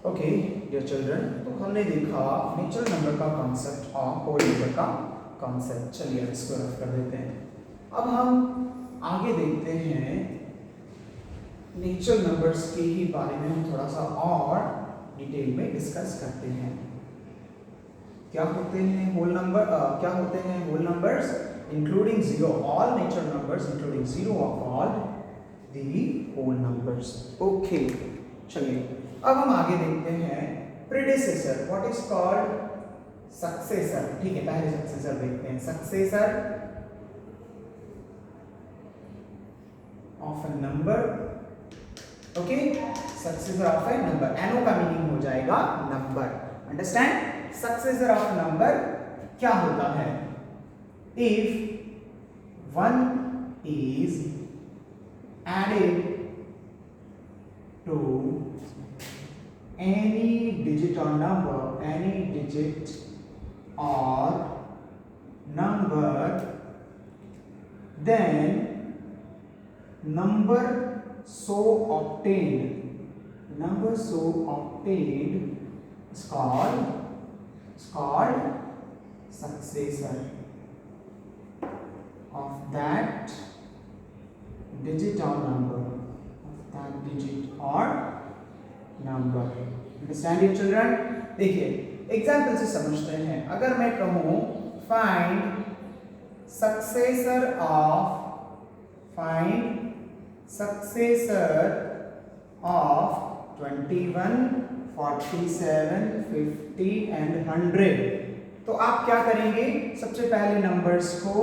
Okay dear children, तो हमने देखा नेचुरल नंबर का कॉन्सेप्ट और होल नंबर का कॉन्सेप्ट। चलिए इसको रफ कर देते हैं। अब हम आगे देखते हैं नेचुरल नंबर्स के ही बारे में हम थोड़ा सा और डिटेल में डिस्कस करते हैं। क्या होते हैं होल नंबर, क्या होते हैं whole numbers? Including zero, all natural numbers including zero are called the whole numbers. Okay चलिए अब हम आगे देखते हैं predecessor. What is called successor. ठीक है, पहले सक्सेसर देखते हैं। Successor of a number. Okay, successor of a number, एनो का मीनिंग हो जाएगा number. Understand? Successor of number क्या होता है? If one is added to any digit or number, any digit or number, then number so obtained is called successor of that digit or number, नंबर। Understand dear children? देखिए example से समझते हैं। अगर मैं कहूं फाइंड सक्सेसर ऑफ 21, 47, 50 एंड 100, तो आप क्या करेंगे? सबसे पहले नंबर्स को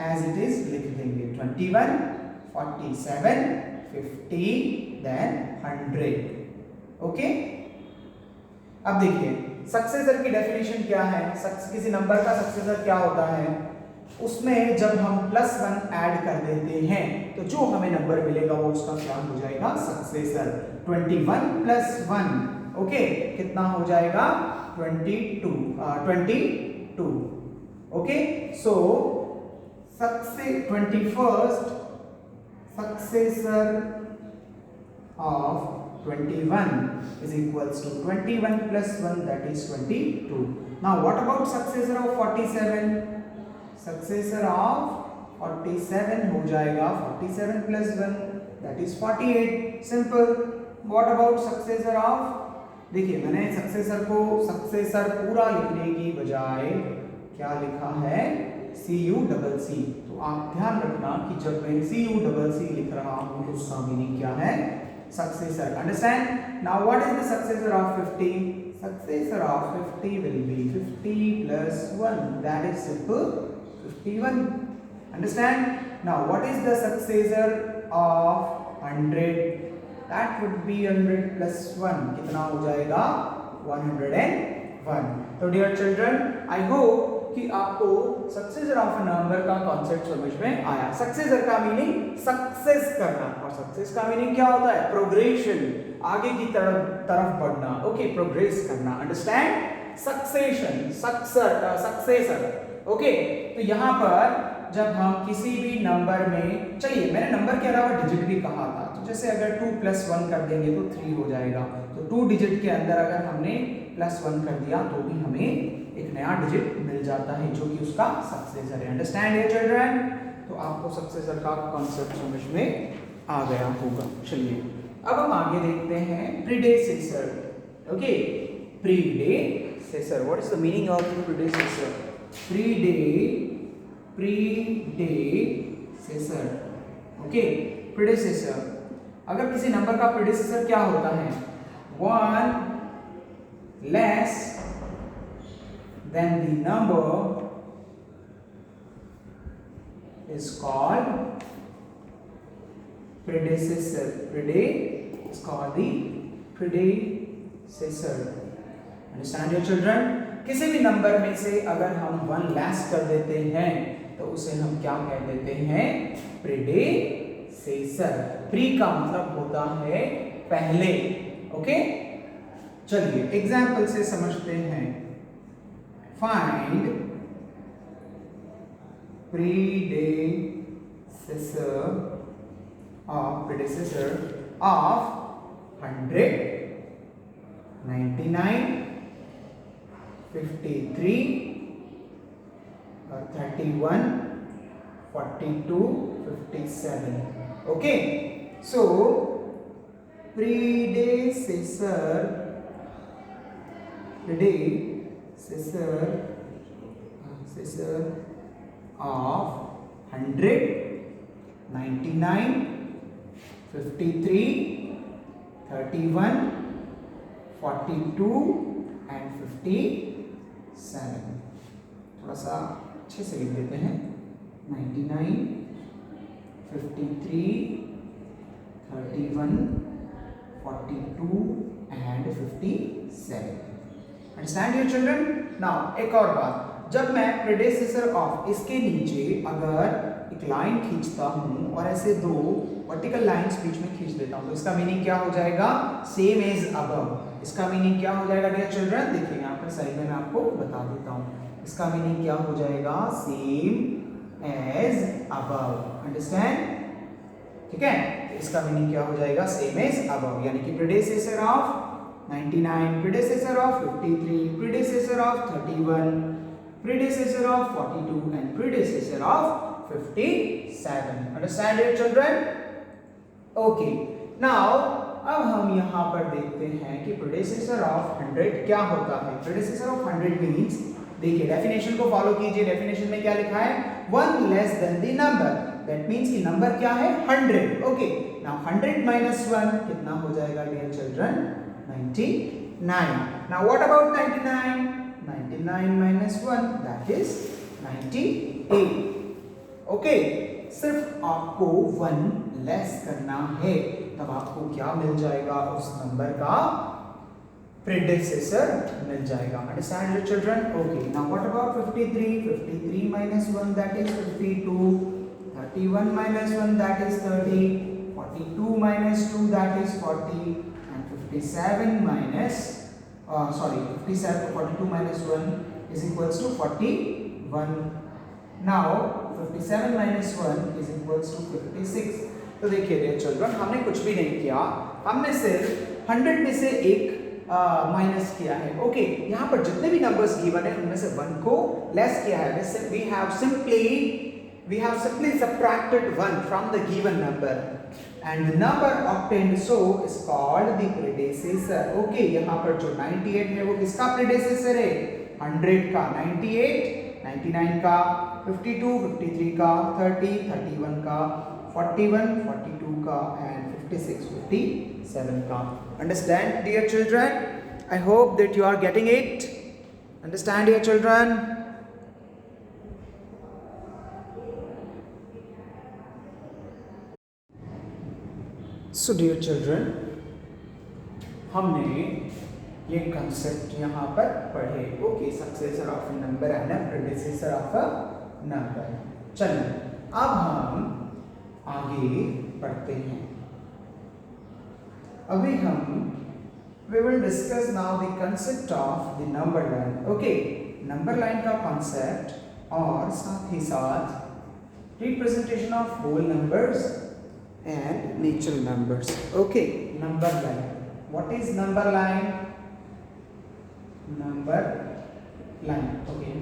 एज इट इज लिख देंगे। 21, 47, 50 देन 100। ओके, अब देखिए सक्सेसर की डेफिनेशन क्या है। किसी नंबर का सक्सेसर क्या होता है? उसमें जब हम +1 ऐड कर देते हैं तो जो हमें नंबर मिलेगा वो उसका क्या हो जाएगा? सक्सेसर। 21 + 1, ओके, कितना हो जाएगा? 22। Okay, so 21st successor of 21 is equals to 21 + 1, that is 22. Now what about successor of 47? Successor of 47 हो जाएगा 47 + 1, that is 48. Simple. What about successor of? देखिए मैंने सक्सेसर पूरा लिखने की बजाय क्या लिखा है? CUCC। तो आप ध्यान रखना कि जब मैं CUCC लिख रहा हूं तो उसका मीनिंग क्या है? Successor. Understand? Now what is the successor of 50? Successor of 50 will be 50 + 1, that is simple 51. Understand? Now what is the successor of 100? That would be 100 + 1, कितना हो जाएगा? 101. तो डियर चिल्ड्रन, आई होप कि आपको सक्सेसर ऑफ नंबर का concept समझ में आया। सक्सेसर का मीनिंग सक्सेस करना, और सक्सेस का मीनिंग क्या होता है? प्रोग्रेशन, आगे की तरफ बढ़ना। ओके, प्रोग्रेस करना। अंडरस्टैंड? Succession, successor. ओके, तो यहां पर जब हम किसी भी नंबर में, चलिए मैंने नंबर के अलावा डिजिट भी कहा था, तो जैसे अगर 2 + 1 कर देंगे तो 3 हो जाएगा। तो 2 डिजिट के अंदर अगर हमने +1 कर दिया तो भी हमें एक नया डिजिट मिल जाता है जो कि उसका सक्सेसर है। Understand dear children? तो आपको सक्सेसर का कॉन्सेप्ट समझ में आ गया होगा। चलिए अब हम आगे देखते हैं predecessor. Okay, predecessor, what is the meaning of predecessor? Predecessor. Okay, predecessor, अगर किसी नंबर का प्रीडेसेसर क्या होता है? 1 less than the number is called predecessor. Is called the predecessor. Understand your children? किसी भी नंबर में से अगर हम 1 लेस कर देते हैं तो उसे हम क्या कह देते हैं? प्रीडेसेसर। प्री का मतलब होता है पहले। ओके, चलिए एग्जाम्पल से समझते हैं। फाइंड predecessor of 100 99, 53 और 31, 42, 57. Okay, so predecessor of 100, 99, 53, 31, 42 and 57. थोड़ा सा अच्छे से लिख देते हैं. 99, 53, 31, 42 and 57. Understand your children? Now एक और बात, जब मैं predecessor of इसके नीचे अगर एक लाइन खींचता हूं और ऐसे दो वर्टिकल लाइंस बीच में खींच देता हूं तो इसका मीनिंग क्या हो जाएगा? Same as above. इसका मीनिंग क्या हो जाएगा डियर चिल्ड्रन? देखिए यहाँ पर साइड में मैं आपको बता देता हूँ. इसका मीनिंग क्या हो जाएगा? Same as above. अंडरस्टैंड? ठीक है, इसका मीनिंग क्या हो जाएगा? Same as above. यानी कि predecessor of 99, predecessor of 53, predecessor of 31, predecessor of 42 and predecessor of 57. Understand it children? Okay. Now अब हम यहाँ पर देखते हैं कि predecessor of 100 क्या होता है. predecessor of 100 means, देखिए डेफिनेशन को फॉलो कीजिए. डेफिनेशन में क्या लिखा है? 1 less than the number. That means कि नंबर क्या है? 100. Okay. Now 100 minus 1 कितना हो जाएगा dear children? 99. Now what about 99? 99 minus 1 that is 98. Okay. सिर्फ आपको 1 लेस करना है तब आपको क्या मिल जाएगा? उस नंबर का प्रेडिसेसर मिल जाएगा. Understand your children? Okay. Now what about 53? 53 minus 1 that is 52. 31 minus 1 that is 30. 42 minus 2 that is 40 and 57 minus 42 minus 1 is equals to 41. Now 57 minus 1 is equals to 56. तो देखिए डियर चिल्ड्रन, हमने कुछ भी नहीं किया, हमने सिर्फ 100 में से एक माइनस किया है. ओके, यहाँ पर जितने भी नंबर्स गिवन है उनमें से 1 को लेस किया है. we have simply subtracted 1 from the given number and the number obtained so is called the predecessor. Okay, यहाँ पर जो 98 है वो किसका predecessor है? 100 का. 98, 99 का, 52, 53 का, 30, 31 का, 41, 42 का and 56, 57 का. Understand dear children? I hope that you are getting it. Understand dear children? So dear children, हमने ये कंसेप्ट यहाँ पर पढ़े. Okay, successor of a number and predecessor of a number. चलिए अब हम आगे बढ़ते हैं. अभी हम we will discuss now the concept of the number line. Okay, number line का कॉन्सेप्ट और साथ ही साथ representation of whole numbers and natural numbers. Okay, number line. What is number line? Number line. Okay,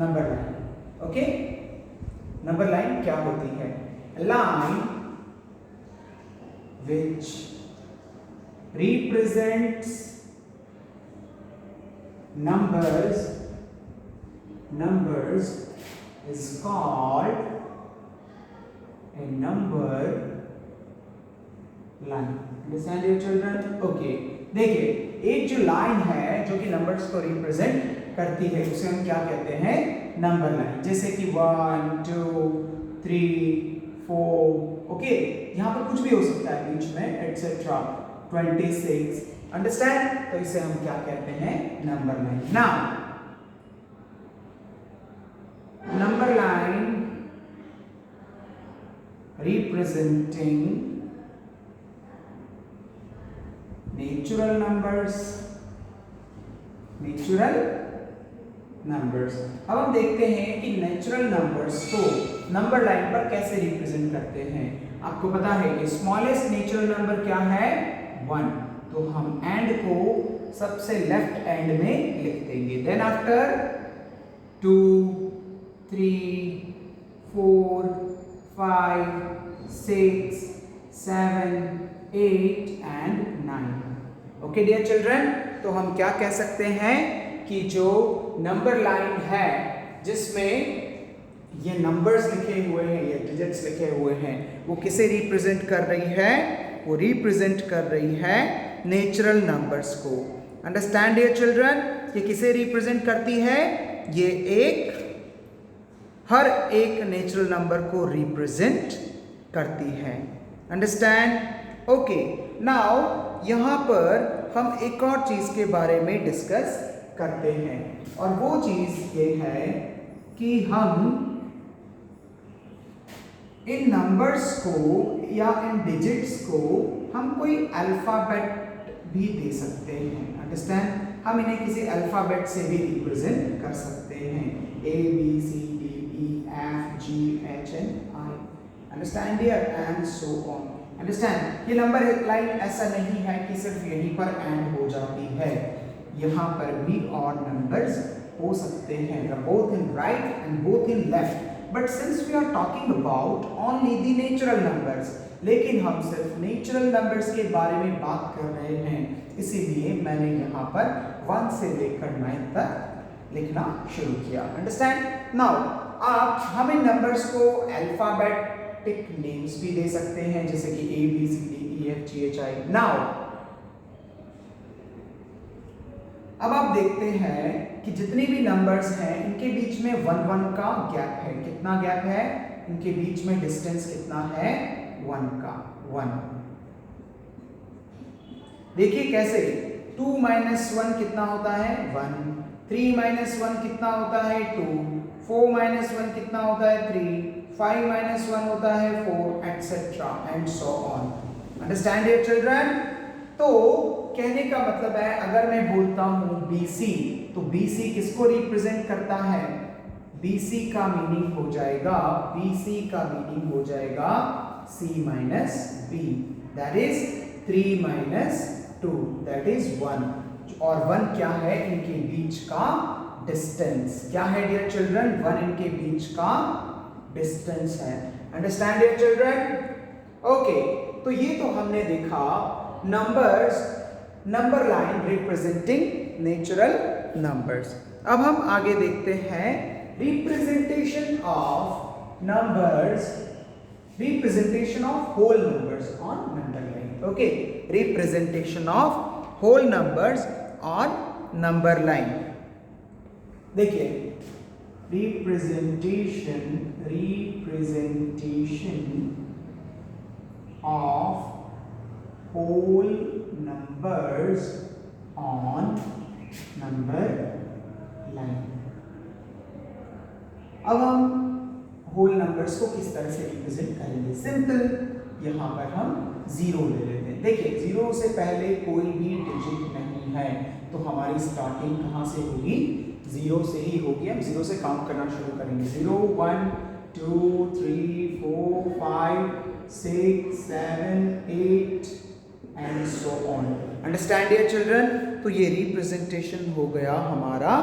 number line. Okay, number line क्या होती है? Line which represents numbers is called a number line. Understand your children? Okay. देखिए, एक जो line है जो कि numbers को रिप्रेजेंट करती है उसे हम क्या कहते हैं? Number line. जैसे कि 1, 2, 3, 4. ओके, यहाँ पर कुछ भी हो सकता है बीच में एटसेट्रा. 26. अंडरस्टैंड? तो इसे हम क्या कहते हैं? Number line. Now number line representing natural numbers. अब हम देखते हैं कि नेचुरल नंबर्स को नंबर लाइन पर कैसे रिप्रेजेंट करते हैं. आपको पता है कि स्मॉलेस्ट नेचुरल नंबर क्या है? 1. तो हम एंड को सबसे लेफ्ट एंड में लिख देंगे। Then after 2, 3, 4, 5, 6, 7, 8 and 9। Okay dear children, तो हम क्या कह सकते हैं कि जो नंबर लाइन है जिसमें ये नंबर्स लिखे हुए हैं, ये डिजिट्स लिखे हुए हैं, वो किसे रिप्रेजेंट कर रही है? वो रिप्रेजेंट कर रही है नेचुरल नंबर्स को। अंडरस्टैंड डियर चिल्ड्रन, ये किसे रिप्रेजेंट करती है? ये हर एक नेचुरल नंबर को रिप्रेजेंट करती है। अंडरस्टैंड? ओके, नाउ यहाँ पर हम एक और चीज के बारे में डिस्कस करते हैं, और वो चीज ये है कि हम इन नंबर्स को या इन डिजिट्स को हम कोई अल्फाबेट भी दे सकते हैं। अंडरस्टैंड? हम इन्हें किसी अल्फाबेट से भी रिप्रेजेंट कर सकते हैं, A B C D E F G H and I। Understand dear? And so on. Understand? ये नंबर लाइन ऐसा नहीं है कि सिर्फ यहीं पर एंड हो जाती है, यहाँ पर भी और नंबर्स हो सकते हैं, both in right and both in left. But since we are talking about only the natural numbers, लेकिन हम सिर्फ नेचुरल नंबर्स के बारे में बात कर रहे हैं, इसीलिए मैंने यहाँ पर 1 से लेकर 9 तक लिखना शुरू किया। अंडरस्टैंड? नाउ आप हम इन नंबर्स को अल्फाबेटिक नेम्स भी दे सकते हैं, जैसे कि A B C D E F G H I। Now अब आप देखते हैं कि जितने भी नंबर्स हैं इनके बीच में 1 का गैप है। कितना गैप है? इनके बीच में डिस्टेंस कितना है? 1 का 1। देखिए कैसे, 2 - 1 कितना होता है? 1। 3 - 1 कितना होता है? 2। 4 - 1 कितना होता है? 3। 5 - 1 होता है 4, etc. and so on। Understand dear children? तो कहने का मतलब है, अगर मैं बोलता हूं BC, तो BC किसको रिप्रेजेंट करता है? BC का मीनिंग हो जाएगा, BC का मीनिंग हो जाएगा C - B, that is 3 - 2, that is 1। और 1 क्या है? इनके बीच का डिस्टेंस। क्या है डियर चिल्ड्रन? 1 इनके बीच का डिस्टेंस है। Understand dear children? ओके, तो ये तो हमने देखा numbers, number line representing natural numbers. अब हम आगे देखते हैं representation of numbers, representation of whole numbers on number line. Okay, representation of whole numbers on number line. देखिए, representation of whole numbers on number line। अब हम whole numbers को किस तरह से रिप्रेजेंट करेंगे? सिंपल, यहाँ पर हम 0 ले लेते हैं। देखिए, 0 से पहले कोई भी डिजिट नहीं है, तो हमारी स्टार्टिंग कहाँ से होगी? 0 से ही होगी। हम 0 से काउंट करना शुरू करेंगे। 0 1 2 3 4 5 6 7 8 and so on. Understand dear children? तो ये रिप्रेजेंटेशन हो गया हमारा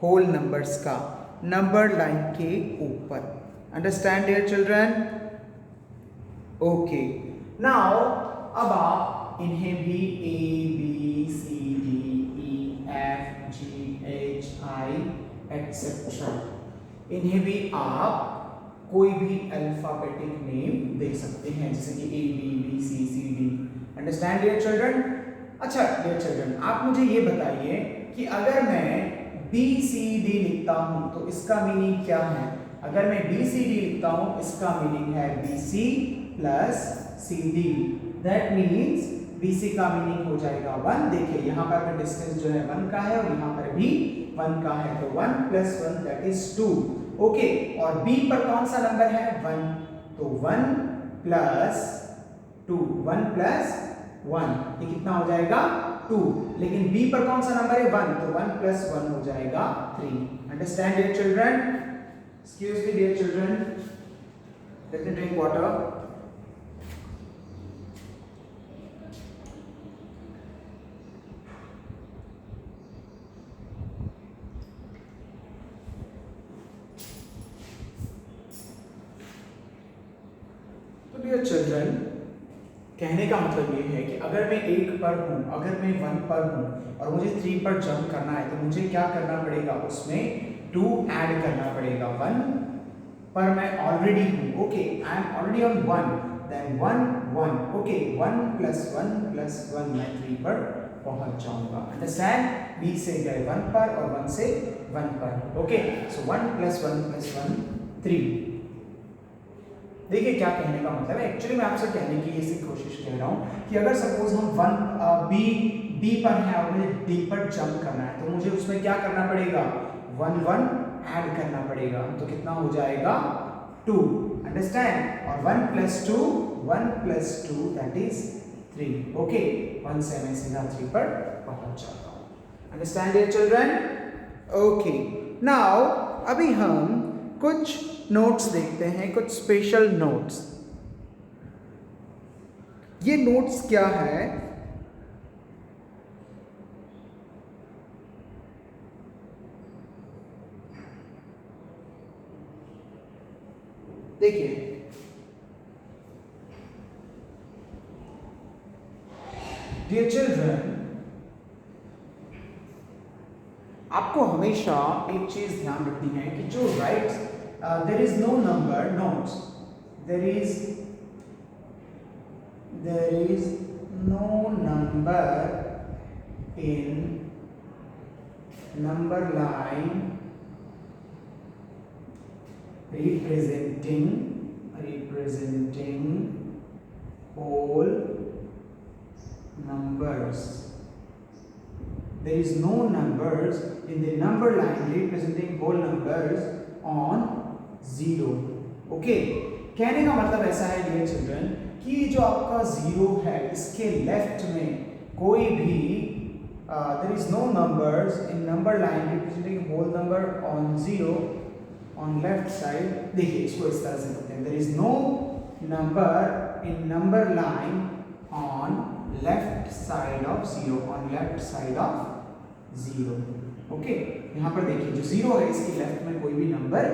होल नंबर्स का नंबर लाइन के ऊपर। Understand dear children? Okay, now अब आप इन्हें भी A B C D E F G H I etc. इन्हें भी आप कोई भी अल्फाबेटिक नेम दे सकते हैं, जैसे कि A B B C C D। Understand dear children? अच्छा डियर चिल्ड्रन, आप मुझे ये बताइए कि अगर मैं B C D लिखता हूं तो इसका मीनिंग क्या है? अगर मैं B C D लिखता हूं, इसका मीनिंग है BC plus CD। That means BC का मीनिंग हो जाएगा 1। देखिए, यहाँ पर डिस्टेंस जो है 1 का है और यहाँ पर भी 1 का है, तो 1 + 1 दैट इज 2। ओके, और B पर कौन सा नंबर है? 1, तो 1 + 2, 1 + 1, ये कितना हो जाएगा? 2। लेकिन B पर कौन सा नंबर है? 1, तो 1 + 1 हो जाएगा 3। Understand dear children? Excuse me dear children, let me drink water. तो चिल्ड्रन कहने का मतलब ये है कि अगर मैं 1 पर हूँ, अगर मैं 1 पर हूँ और मुझे 3 पर जंप करना है तो मुझे क्या करना पड़ेगा, उसमें 2 ऐड करना पड़ेगा। 1 पर मैं ऑलरेडी हूँ, okay, I am already on 1, then 1 1, okay, 1 + 1 मैं 3 पर पहुंच जाऊंगा। अंडरस्टैंड? b से गए 1 पर और 1 से 1 पर, ओके। सो 1 + 1 + 1 3। देखिए क्या कहने का मतलब है, एक्चुअली मैं आपसे कहने की ये कोशिश कह रहा हूँ कि अगर सपोज हम बी पर हैं और मुझे डी पर जंप करना है तो मुझे उसमें क्या करना पड़ेगा, 1 1 ऐड करना पड़ेगा, तो कितना हो जाएगा 2। अंडरस्टैंड? और 1 + 2 दैट इज 3, ओके। 1 से मैं सीधा 3 पर पहुंच जाता हूँ। Understand dear children? Okay, now अभी हम कुछ नोट्स देखते हैं, कुछ स्पेशल नोट्स। ये नोट्स क्या है, देखिए डियर चिल्ड्रन, आपको हमेशा एक चीज ध्यान रखनी है कि जो rights there is no number notes, there is no number in number line representing whole numbers. There is no numbers in the number line representing whole numbers on 0, okay. कहने का मतलब ऐसा है डियर चिल्ड्रन कि जो आपका 0 है इसके लेफ्ट में कोई भी there is no numbers in number line representing whole number on 0 on left side। देखिए इसको इस तरह से लिखते हैं, there is no number in number line on left side of 0, on left side of 0, okay. यहाँ पर देखिए जो 0 है इसके लेफ्ट में कोई भी नंबर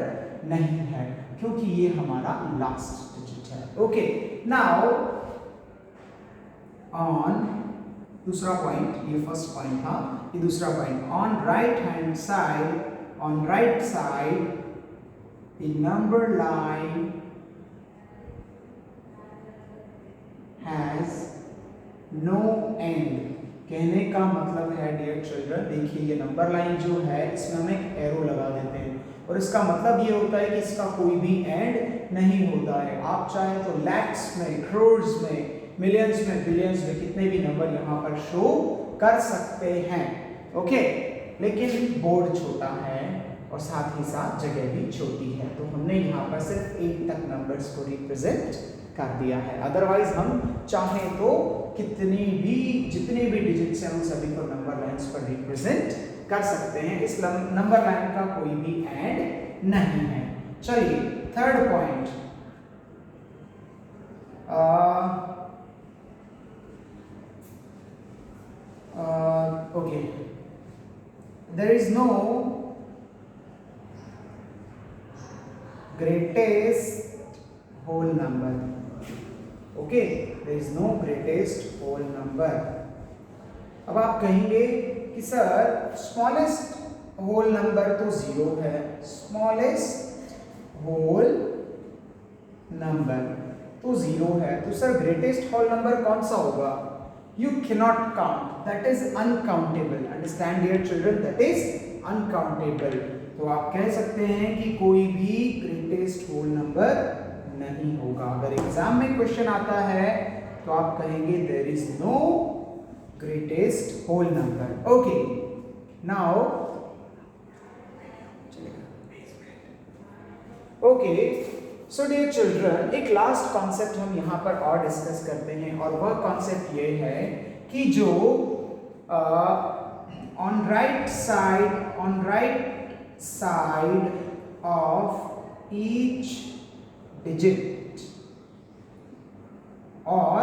नहीं है क्योंकि ये हमारा लास्ट डिजिट है, ओके। नाउ ऑन दूसरा पॉइंट, ये फर्स्ट पॉइंट था, ये दूसरा point, on right hand side, on right side the number line has no end. कहने का मतलब है डियर चिल्ड्रन, देखिए ये नंबर लाइन जो है इसमें हम एक एरो लगा देते हैं और इसका मतलब ये होता है कि इसका कोई भी एंड नहीं होता है। आप चाहे तो लैक्स में, क्रोर्स में, मिलियंस में, बिलियंस में कितने भी नंबर यहाँ पर शो कर सकते हैं, ओके। लेकिन बोर्ड छोटा है और साथ ही साथ जगह भी छोटी है, तो हमने यहाँ पर सिर्फ 8 तक नंबर्स को रिप्रेजेंट कर दिया है। अदरवाइज हम चाहें तो जितने भी डिजिट्स हैं उन सभी को नंबर लाइंस पर रिप्रेजेंट कर सकते हैं। इस नंबर लाइन का कोई भी एंड नहीं है। चलिए third point, okay, there is no greatest whole number, okay, there is no greatest whole number. अब आप कहेंगे कि सर स्मॉलेस्ट होल नंबर तो 0 है, स्मॉलेस्ट होल नंबर तो 0 है, तो सर ग्रेटेस्ट होल नंबर कौन सा होगा? You cannot count, that is uncountable. Understand dear children, that is uncountable. तो आप कह सकते हैं कि कोई भी ग्रेटेस्ट होल नंबर नहीं होगा। अगर एग्जाम में क्वेश्चन आता है तो आप कहेंगे there is no greatest whole number, okay. Now okay, so dear children, एक लास्ट कॉन्सेप्ट हम यहाँ पर और डिस्कस करते हैं और वह कॉन्सेप्ट ये है कि जो on right side of each digit और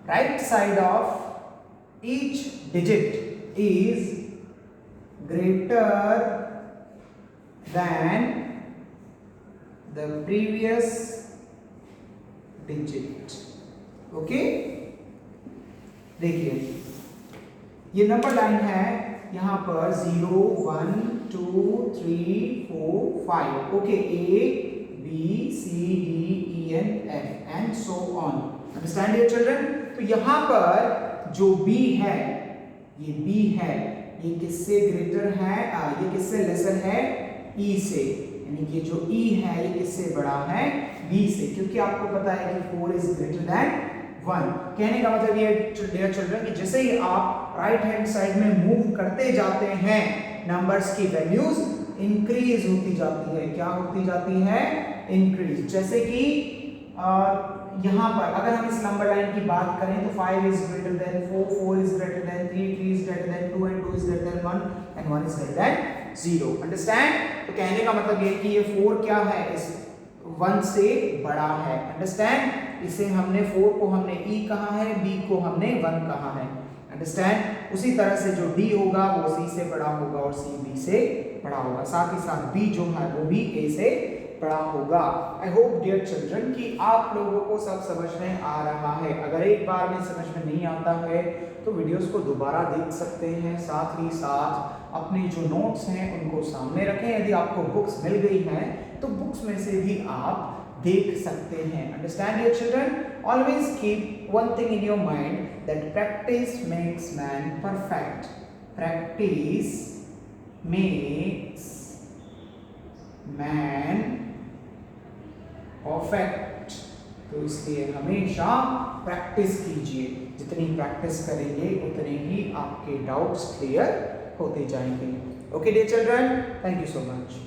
right side of each digit is greater than the previous digit. Okay, देखिए ये नंबर लाइन है, यहां पर 0 1 2 3 4 5। Okay, A B C D E N F and so on. Understand dear children? तो यहां पर जो B है, ये B है, ये किससे ग्रेटर है, ये किससे लेसर है, E से, यानी कि जो E है ये किससे बड़ा है, B से, क्योंकि आपको पता है कि 4 इज ग्रेटर देन 1। कहने का मतलब ये डियर चिल्ड्रन कि जैसे ही आप राइट हैंड साइड में मूव करते जाते हैं, नंबर्स की वैल्यूज इंक्रीज होती जाती है। क्या होती जाती है, इंक्रीज। जैसे कि यहाँ पर अगर हम इस नंबर लाइन की बात करें तो 5 is greater then 4, 4 is greater then 3, 3 is greater then 2 and 2 is greater then 1 and 1 is greater then 0। Understand? तो कहने का मतलब ये कि ये 4 क्या है, इस 1 से बड़ा है। अंडरस्टैंड? इसे हमने 4 को हमने E कहा है, B को हमने 1 कहा है। अंडरस्टैंड? उसी तरह से जो D होगा वो C से बड़ा होगा और C B से बड़ा होगा। साथ ही साथ B जो है वो भी A से बड़ा होगा। आई होप डियर चिल्ड्रन कि आप लोगों को सब समझ में आ रहा है। अगर एक बार में समझ में नहीं आता है तो वीडियोस को दोबारा देख सकते हैं। साथ ही साथ अपने जो नोट्स हैं उनको सामने रखें। यदि आपको बुक्स मिल गई हैं तो बुक्स में से भी आप देख सकते हैं। Understand dear children? Always keep one thing in your mind that practice makes man perfect. Practice makes man perfect. तो इसलिए हमेशा प्रैक्टिस कीजिए। जितनी प्रैक्टिस करेंगे उतने ही आपके डाउट्स क्लियर होते जाएंगे। Okay dear children, thank you so much.